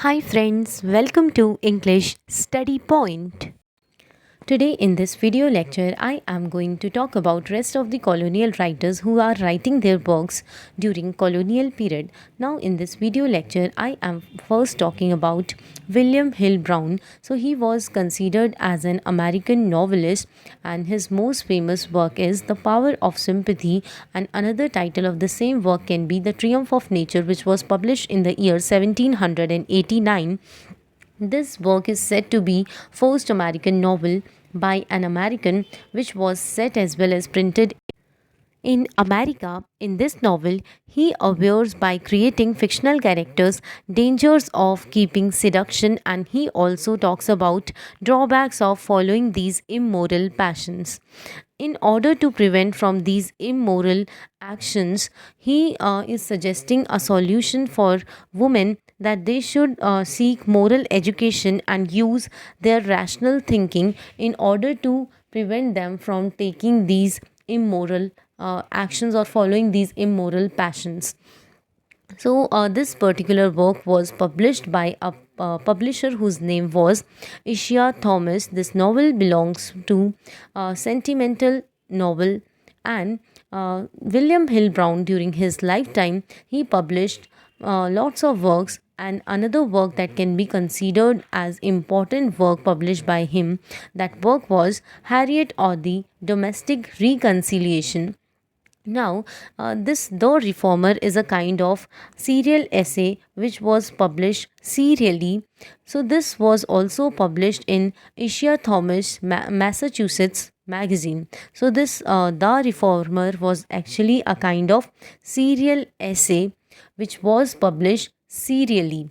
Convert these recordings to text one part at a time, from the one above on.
Hi friends, welcome to English Study Point. Today in this video lecture, I am going to talk about rest of the colonial writers who are writing their works during colonial period. Now in this video lecture, I am first talking about William Hill Brown. So he was considered as an American novelist and his most famous work is The Power of Sympathy, and another title of the same work can be The Triumph of Nature, which was published in the year 1789. This work is said to be first American novel by an American which was set as well as printed in America. In this novel, he awares by creating fictional characters dangers of keeping seduction, and he also talks about drawbacks of following these immoral passions. In order to prevent from these immoral actions, he is suggesting a solution for women that they should seek moral education and use their rational thinking in order to prevent them from taking these immoral actions or following these immoral passions. So, this particular work was published by a publisher whose name was Ishia Thomas. This novel belongs to sentimental novel, and William Hill Brown, during his lifetime, he published lots of works. And another work that can be considered as important work published by him, that work was Harriet or the Domestic Reconciliation. Now, this The Reformer is a kind of serial essay which was published serially. So, this was also published in Ishia Thomas, Massachusetts magazine. So, this The Reformer was actually a kind of serial essay which was published serially.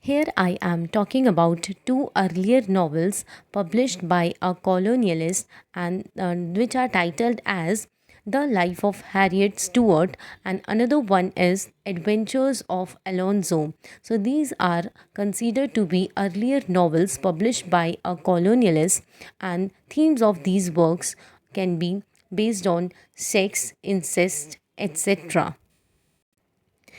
Here I am talking about two earlier novels published by a colonialist, and which are titled as The Life of Harriet Stewart, and another one is Adventures of Alonzo. So these are considered to be earlier novels published by a colonialist, and themes of these works can be based on sex, incest, etc.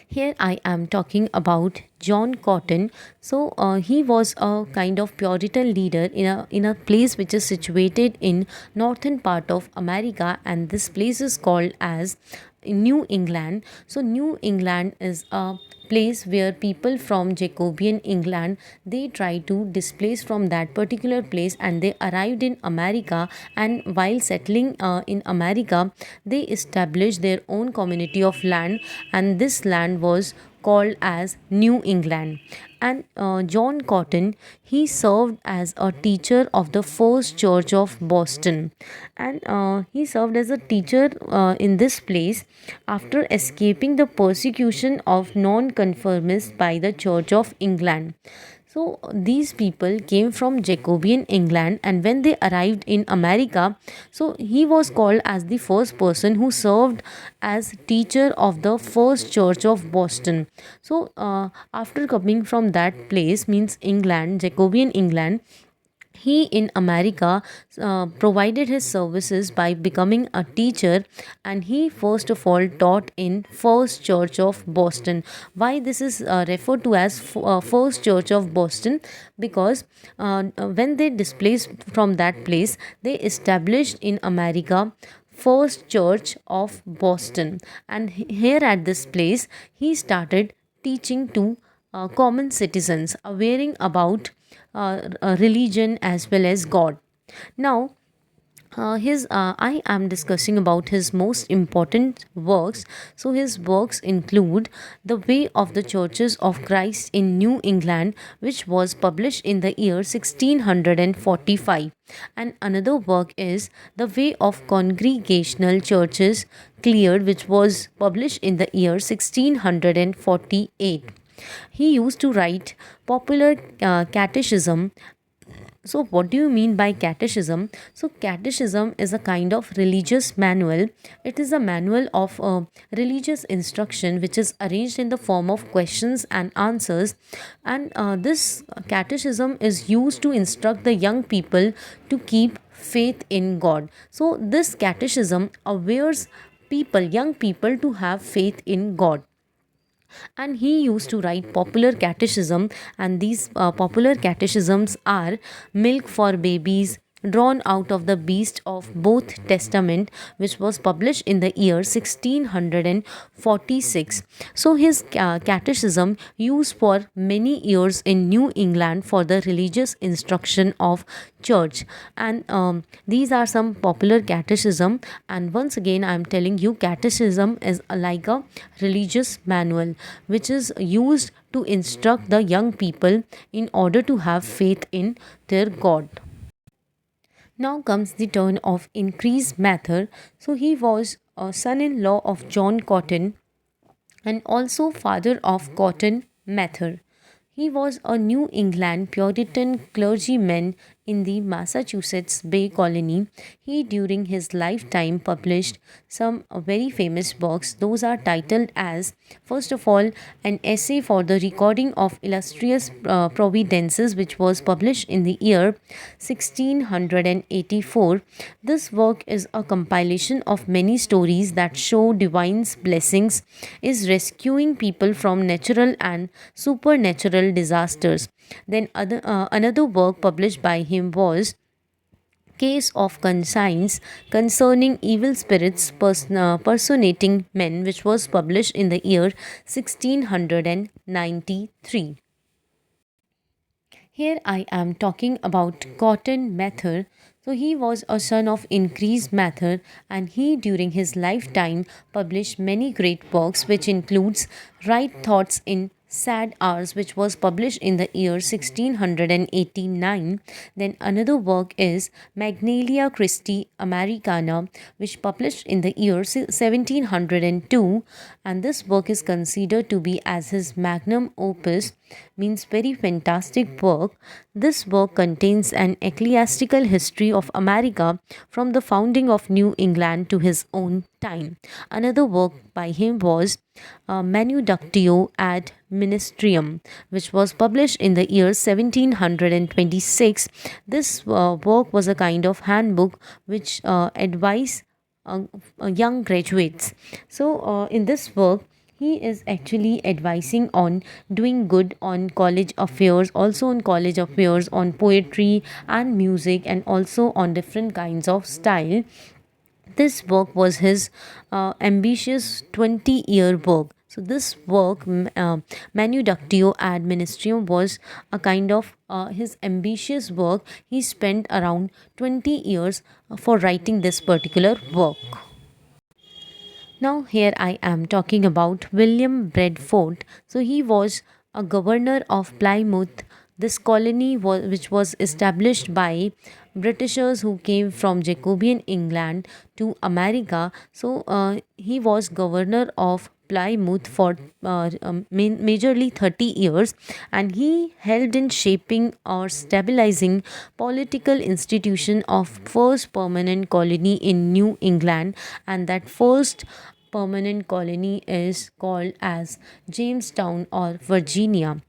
Here I am talking about John Cotton. So he was a kind of Puritan leader in a place which is situated in northern part of America, and this place is called as New England. So New England is a place where people from Jacobean England, they try to displace from that particular place, and they arrived in America, and while settling in America, they established their own community of land, and this land was called as New England. And John Cotton, he served as a teacher of the First Church of Boston, and he served as a teacher in this place after escaping the persecution of non-conformists by the Church of England. So these people came from Jacobean England, and when they arrived in America, so he was called as the first person who served as teacher of the First Church of Boston. So after coming from that place, means England, Jacobean England, he in America provided his services by becoming a teacher, and he first of all taught in First Church of Boston. Why this is referred to as First Church of Boston? Because when they displaced from that place, they established in America First Church of Boston, and here at this place he started teaching to common citizens, awareing about religion as well as God. Now, his I am discussing about his most important works. So his works include The Way of the Churches of Christ in New England, which was published in the year 1645, and another work is The Way of Congregational Churches Cleared, which was published in the year 1648. He used to write popular catechism. So, what do you mean by catechism? So, catechism is a kind of religious manual. It is a manual of religious instruction which is arranged in the form of questions and answers. And this catechism is used to instruct the young people to keep faith in God. So, this catechism awares people, young people, to have faith in God. and he used to write popular catechism, and these popular catechisms are Milk for Babies, drawn out of the beast of both testament, which was published in the year 1646. So his catechism used for many years in New England for the religious instruction of church. And these are some popular catechism, and once again I am telling you, catechism is like a religious manual which is used to instruct the young people in order to have faith in their God. Now comes the turn of Increase Mather. So he was a son-in-law of John Cotton and also father of Cotton Mather. He was a New England Puritan clergyman in the Massachusetts Bay Colony. He, during his lifetime, published some very famous books. Those are titled as, first of all, an essay for the recording of illustrious providences, which was published in the year 1684. This work is a compilation of many stories that show divine's blessings is rescuing people from natural and supernatural disasters. Then another work published by him was Case of Conscience concerning evil spirits personating men, which was published in the year 1693. Here I am talking about Cotton Mather. So he was a son of Increase Mather, and he during his lifetime published many great works, which includes Right Thoughts in Sad Hours, which was published in the year 1689. Then another work is Magnalia Christi Americana, which published in the year 1702, and this work is considered to be as his magnum opus, means very fantastic work. This work contains an ecclesiastical history of America from the founding of New England to his own time. Another work by him was Manuductio ad Ministerium, which was published in the year 1726. This work was a kind of handbook which advised young graduates. So, in this work, he is actually advising on doing good on college affairs, also on college affairs, on poetry and music, and also on different kinds of style. This work was his ambitious 20-year work. So this work, Manuductio ad Ministerium, was a kind of his ambitious work. He spent around 20 years for writing this particular work. Now here I am talking about William Bradford. So he was a governor of Plymouth. This colony which was established by Britishers who came from Jacobean England to America. So he was governor of Plymouth for majorly 30 years, and he helped in shaping or stabilizing political institution of first permanent colony in New England, and that first permanent colony is called as Jamestown or Virginia.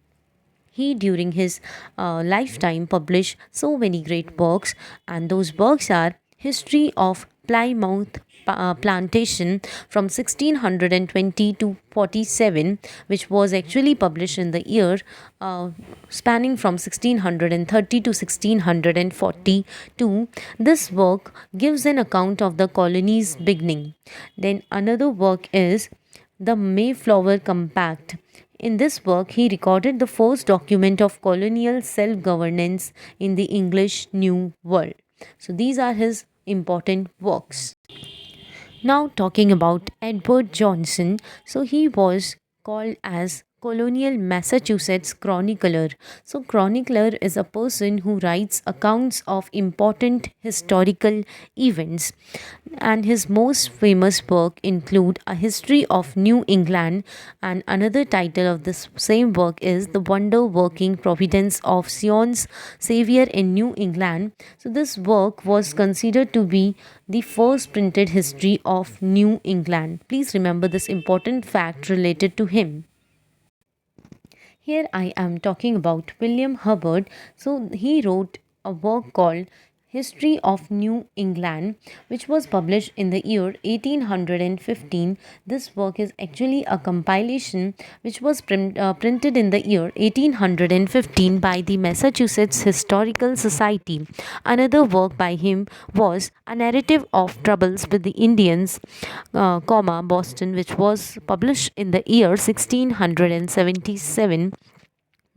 He, during his lifetime, published so many great works, and those works are History of Plymouth Plantation from 1620 to 47, which was actually published in the year spanning from 1630 to 1642. This work gives an account of the colony's beginning. Then another work is the Mayflower Compact. In this work, he recorded the first document of colonial self governance in the English New World. So, these are his important works. Now, talking about Edward Johnson, so he was called as Colonial Massachusetts Chronicler. So, chronicler is a person who writes accounts of important historical events, and his most famous work include A History of New England, and another title of this same work is The Wonder Working Providence of Sion's Savior in New England. So, this work was considered to be the first printed history of New England. Please remember this important fact related to him. Here I am talking about William Hubbard. So he wrote a work called History of New England, which was published in the year 1815. This work is actually a compilation which was printed in the year 1815 by the Massachusetts Historical Society. Another work by him was A Narrative of Troubles with the Indians, Boston, which was published in the year 1677.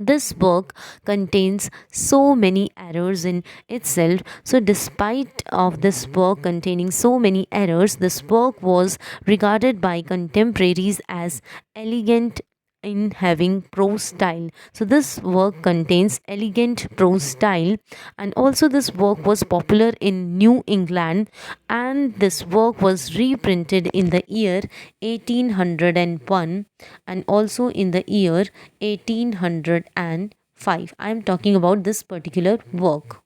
This book contains so many errors in itself. So despite of this book containing so many errors, this book was regarded by contemporaries as elegant in having prose style. So this work contains elegant prose style, and also this work was popular in New England, and this work was reprinted in the year 1801 and also in the year 1805. I am talking about this particular work.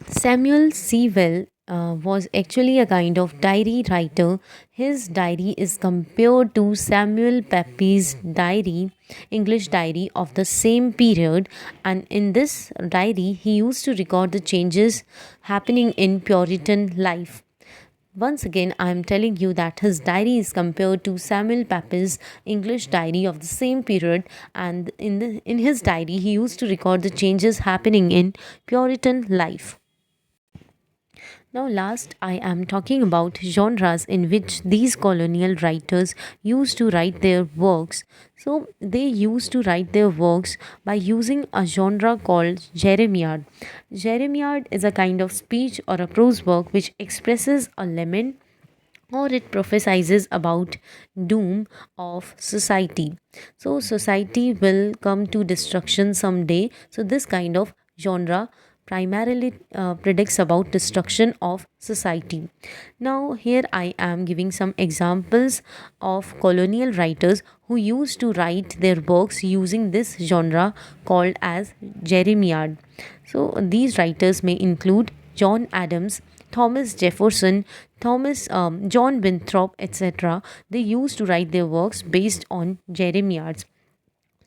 Samuel Sewall was actually a kind of diary writer. His diary is compared to Samuel Pepys' diary, English diary of the same period, and in this diary, he used to record the changes happening in Puritan life. Once again, I am telling you that his diary is compared to Samuel Pepys' English diary of the same period, and in his diary, he used to record the changes happening in Puritan life. Now, last, I am talking about genres in which these colonial writers used to write their works. So, they used to write their works by using a genre called Jeremiad. Jeremiad is a kind of speech or a prose work which expresses a lament or it prophesies about doom of society. So society will come to destruction someday. So this kind of genre primarily predicts about destruction of society. Now here I am giving some examples of colonial writers who used to write their works using this genre called as Jeremiad. So these writers may include John Adams, Thomas Jefferson, John Winthrop, etc. They used to write their works based on Jeremiads.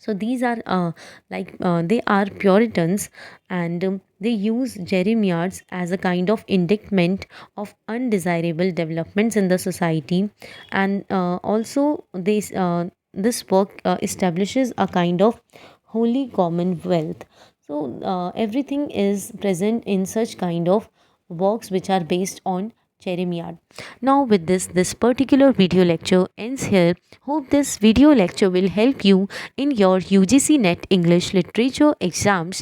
So these are they are Puritans, and they use Jeremiads as a kind of indictment of undesirable developments in the society, and also this work establishes a kind of holy commonwealth. So everything is present in such kind of works which are based on Jeremiad. Now with this particular video lecture ends here. Hope this video lecture will help you in your UGC NET English Literature exams.